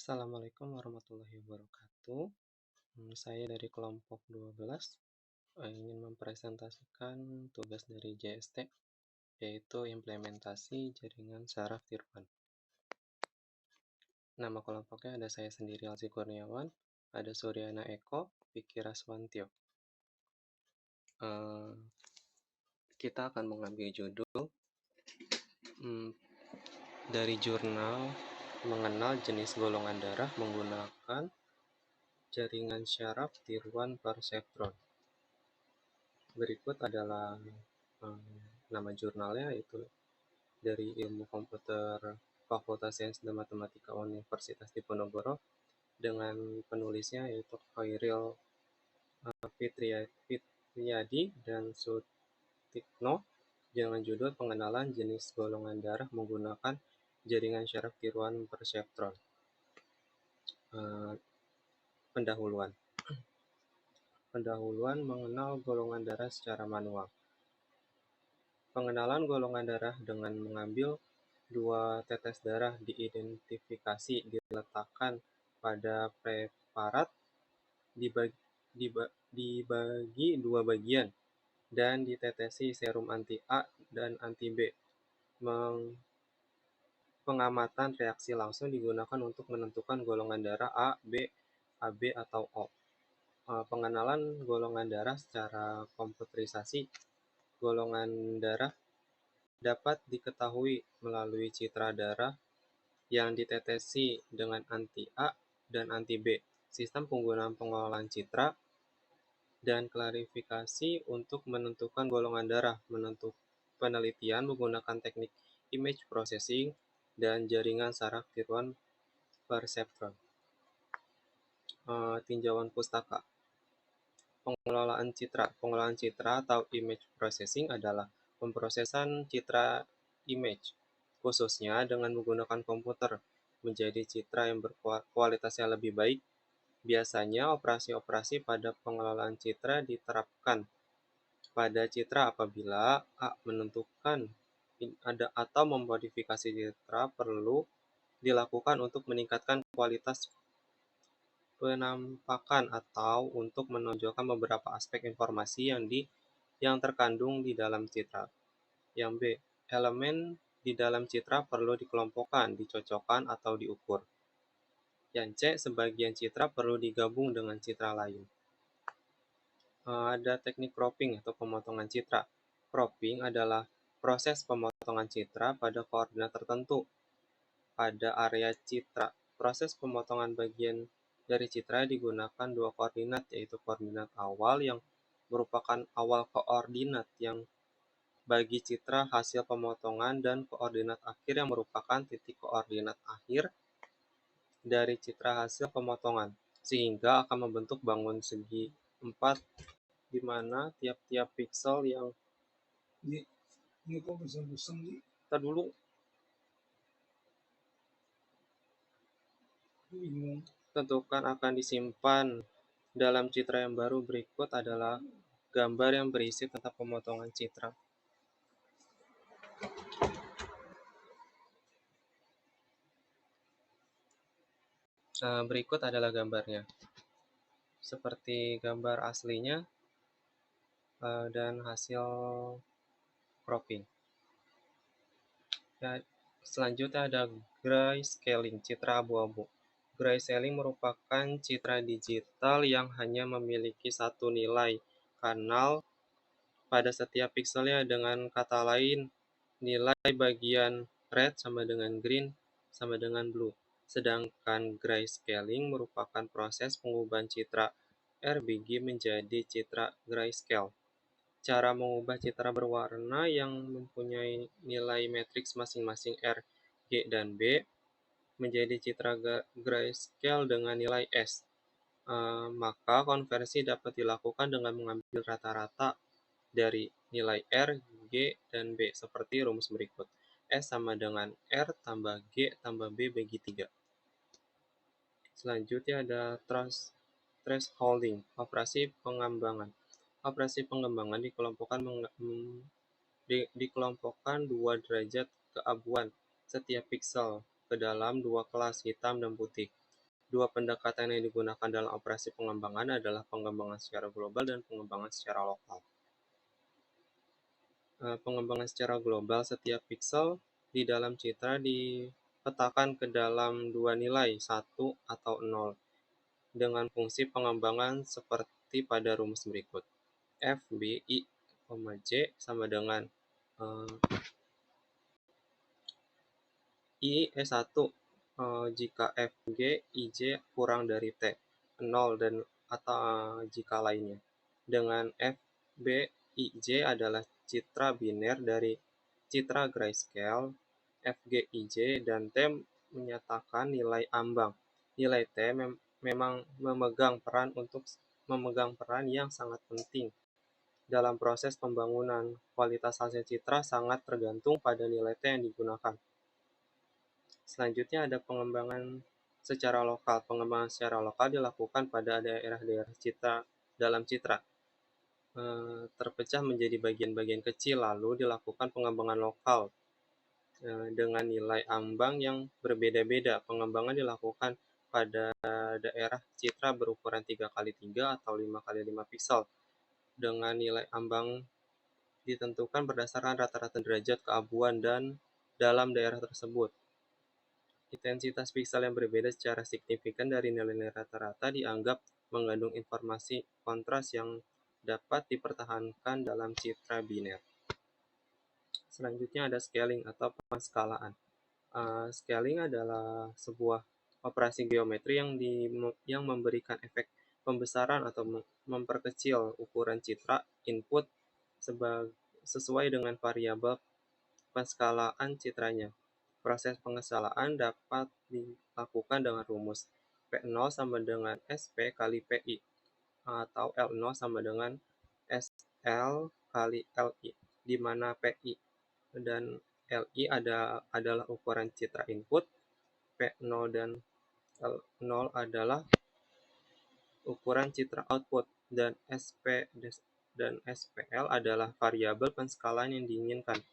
Assalamualaikum warahmatullahi wabarakatuh. Saya dari kelompok 12 ingin mempresentasikan tugas dari JST, yaitu implementasi jaringan saraf tiruan. Nama kelompoknya ada saya sendiri, Alzi Kurniawan, ada Suryana Eko, Vicky Raswantyo. Kita akan mengambil judul dari jurnal mengenal jenis golongan darah menggunakan jaringan syaraf tiruan perseptron. Berikut adalah nama jurnalnya, yaitu dari Ilmu Komputer Fakultas Sains dan Matematika Universitas Diponegoro, dengan penulisnya yaitu Khairil Fitriyadi dan Sutikno, dengan judul Pengenalan Jenis Golongan Darah Menggunakan Jaringan Syaraf Tiruan Perseptron. Pendahuluan mengenal golongan darah secara manual. Pengenalan golongan darah dengan mengambil 2 tetes darah diidentifikasi, diletakkan pada preparat, dibagi 2 bagian, dan ditetesi serum anti A dan anti B. Pengamatan reaksi langsung digunakan untuk menentukan golongan darah A, B, AB, atau O. Pengenalan golongan darah secara komputerisasi. Golongan darah dapat diketahui melalui citra darah yang ditetesi dengan anti A dan anti B. Sistem penggunaan pengolahan citra dan klarifikasi untuk menentukan golongan darah, penelitian menggunakan teknik image processing dan jaringan saraf tiruan perseptron. Tinjauan pustaka. Pengelolaan citra atau image processing adalah pemrosesan citra image, khususnya dengan menggunakan komputer, menjadi citra yang berkualitasnya lebih baik. Biasanya operasi-operasi pada pengelolaan citra diterapkan pada citra apabila A. menentukan atau memodifikasi citra perlu dilakukan untuk meningkatkan kualitas penampakan atau untuk menonjolkan beberapa aspek informasi yang terkandung di dalam citra. Yang B. Elemen di dalam citra perlu dikelompokkan, dicocokkan, atau diukur. Yang C. Sebagian citra perlu digabung dengan citra lain. Ada teknik cropping atau pemotongan citra. Cropping adalah proses pemotongan citra pada koordinat tertentu pada area citra. Proses pemotongan bagian dari citra digunakan 2 koordinat, yaitu koordinat awal yang merupakan awal koordinat yang bagi citra hasil pemotongan dan koordinat akhir yang merupakan titik koordinat akhir dari citra hasil pemotongan, sehingga akan membentuk bangun segi 4 di mana tiap-tiap piksel yang tentukan akan disimpan dalam citra yang baru. Berikut adalah gambar yang berisi tentang pemotongan citra. Berikut adalah gambarnya, seperti gambar aslinya dan hasil cropping. Selanjutnya ada grayscaling, citra abu-abu. Grayscaling merupakan citra digital yang hanya memiliki satu nilai kanal pada setiap pikselnya. Dengan kata lain, nilai bagian red sama dengan green sama dengan blue. Sedangkan grayscaling merupakan proses pengubahan citra RGB menjadi citra grayscale. Cara mengubah citra berwarna yang mempunyai nilai matriks masing-masing R, G, dan B menjadi citra grayscale dengan nilai S. Maka konversi dapat dilakukan dengan mengambil rata-rata dari nilai R, G, dan B seperti rumus berikut. S sama dengan R tambah G tambah B bagi 3. Selanjutnya ada thresholding, operasi pengembangan. Operasi pengembangan dikelompokkan 2 derajat keabuan setiap piksel ke dalam 2 kelas, hitam dan putih. Dua pendekatan yang digunakan dalam operasi pengembangan adalah pengembangan secara global dan pengembangan secara lokal. Pengembangan secara global, setiap piksel di dalam citra dipetakan ke dalam dua nilai, 1 atau 0, dengan fungsi pengembangan seperti pada rumus berikut. F, B, I, J sama dengan I1 jika F, G, I, J kurang dari T, 0 dan atau jika lainnya. Dengan F, B, I, J adalah citra biner dari citra grayscale, F, G, I, J, dan T menyatakan nilai ambang. Nilai T memang memegang peran yang sangat penting dalam proses pembangunan. Kualitas hasil citra sangat tergantung pada nilai T yang digunakan. Selanjutnya ada pengembangan secara lokal. Pengembangan secara lokal dilakukan pada daerah-daerah dalam citra, terpecah menjadi bagian-bagian kecil, lalu dilakukan pengembangan lokal dengan nilai ambang yang berbeda-beda. Pengembangan dilakukan pada daerah citra berukuran 3x3 atau 5x5 piksel dengan nilai ambang ditentukan berdasarkan rata-rata derajat keabuan dan dalam daerah tersebut. Intensitas piksel yang berbeda secara signifikan dari nilai rata-rata dianggap mengandung informasi kontras yang dapat dipertahankan dalam citra biner. Selanjutnya ada scaling atau penskalaan. Scaling adalah sebuah operasi geometri yang memberikan efek pembesaran atau memperkecil ukuran citra input sesuai dengan variabel penskalaan citranya. Proses pengesalaan dapat dilakukan dengan rumus P0 sama dengan SP kali PI, atau L0 sama dengan SL kali LI, di mana PI dan LI adalah ukuran citra input, P0 dan L0 adalah ukuran citra output, dan SP dan SPL adalah variabel penskalaan yang diinginkan.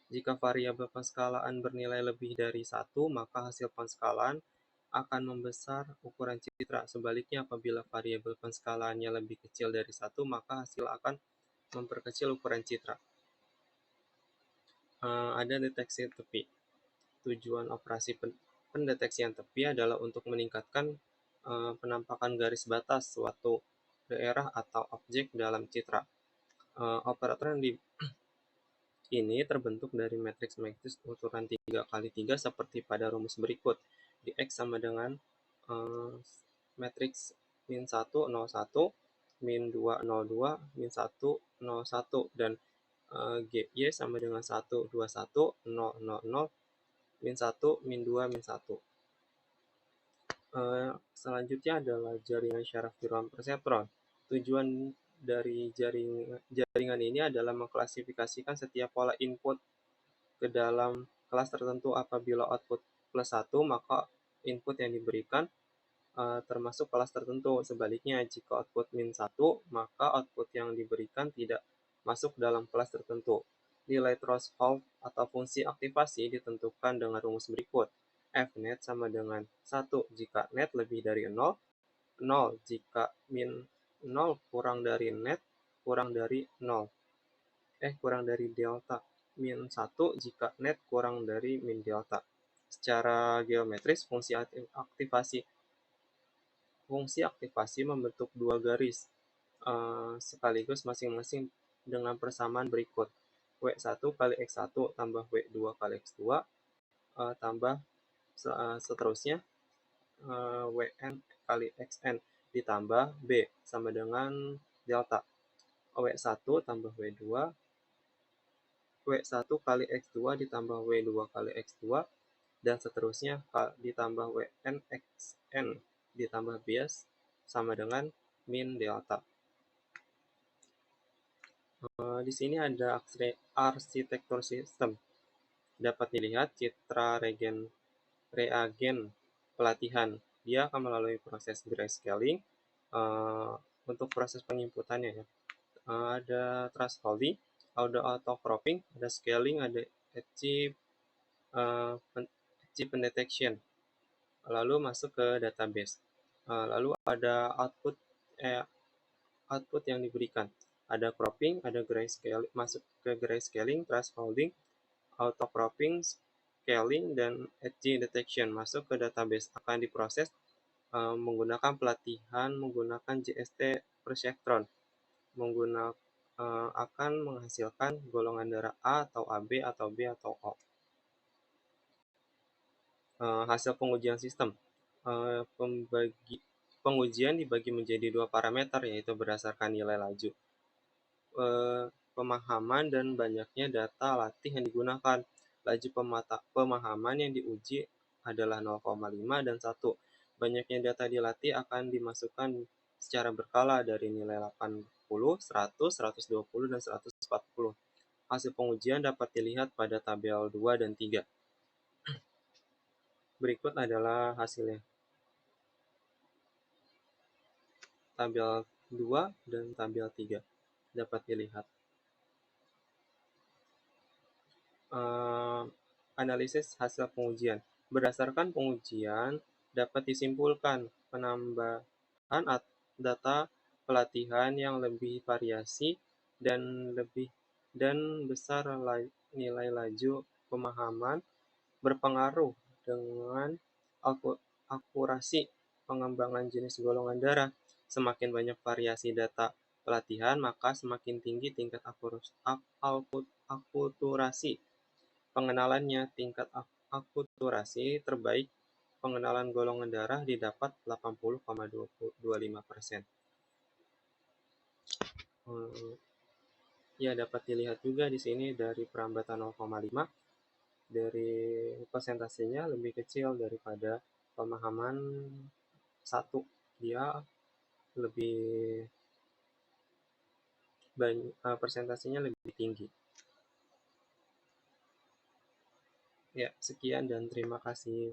Jika variabel penskalaan bernilai lebih dari 1, maka hasil penskalaan akan membesar ukuran citra. Sebaliknya, apabila variabel penskalaannya lebih kecil dari 1, maka hasil akan memperkecil ukuran citra. Ada deteksi tepi. Tujuan operasi pendeteksian tepi adalah untuk meningkatkan penampakan garis batas suatu daerah atau objek dalam citra. Operator yang ini terbentuk dari matriks ukuran 3x3 seperti pada rumus berikut. Di X sama dengan matriks min 1, 0, 1, min 2, 0, 2, min 1, 0, 1, dan GY sama dengan 1, 2, 1, 0, 0, 0, min 1, min 2, min 1. Selanjutnya adalah jaringan syaraf Biron perseptron. Tujuan dari jaringan ini adalah mengklasifikasikan setiap pola input ke dalam kelas tertentu. Apabila output plus 1, maka input yang diberikan termasuk kelas tertentu. Sebaliknya, jika output min 1, maka output yang diberikan tidak masuk dalam kelas tertentu. Nilai threshold atau fungsi aktivasi ditentukan dengan rumus berikut. Fnet sama dengan 1 jika net lebih dari 0, 0 jika min 0 kurang dari net kurang dari 0, kurang dari delta, min 1 jika net kurang dari min delta. Secara geometris, fungsi aktivasi membentuk dua garis sekaligus masing-masing dengan persamaan berikut. W1 kali X1 tambah W2 kali X2 tambah seterusnya Wn kali Xn ditambah B sama dengan delta. W1 tambah W2, W1 kali X2 ditambah W2 kali X2, dan seterusnya ditambah Wn Xn ditambah bias sama dengan min delta. Di sini ada arsitektur sistem. Dapat dilihat citra reagen pelatihan. Dia akan melalui proses grayscaling untuk proses penginputannya ya. Ada thresholding, ada auto-cropping, ada scaling, ada edge pendetection. Lalu masuk ke database. Lalu ada output yang diberikan. Ada cropping, ada grayscaling, masuk ke grayscaling, thresholding, auto cropping, scaling, dan edge detection masuk ke database. Akan diproses menggunakan pelatihan menggunakan JST persectron, akan menghasilkan golongan darah A atau AB atau B atau O. Hasil pengujian sistem. Pengujian dibagi menjadi dua parameter, yaitu berdasarkan nilai laju pemahaman dan banyaknya data latih yang digunakan. Laju pemahaman yang diuji adalah 0,5 dan 1. Banyaknya data dilatih akan dimasukkan secara berkala dari nilai 80, 100, 120, dan 140. Hasil pengujian dapat dilihat pada tabel 2 dan 3. Berikut adalah hasilnya. Tabel 2 dan tabel 3 dapat dilihat. Analisis hasil pengujian. Berdasarkan pengujian, dapat disimpulkan penambahan data pelatihan yang lebih variasi dan besar nilai laju pemahaman berpengaruh dengan akurasi pengembangan jenis golongan darah. Semakin banyak variasi data pelatihan, maka semakin tinggi tingkat akulturasi pengenalannya. Tingkat akulturasi terbaik pengenalan golongan darah didapat 80,25%. Ya, dapat dilihat juga di sini dari perambatan 0,5, dari persentasenya lebih kecil daripada pemahaman 1. Dia lebih banyak, persentasenya lebih tinggi. Ya, sekian dan terima kasih.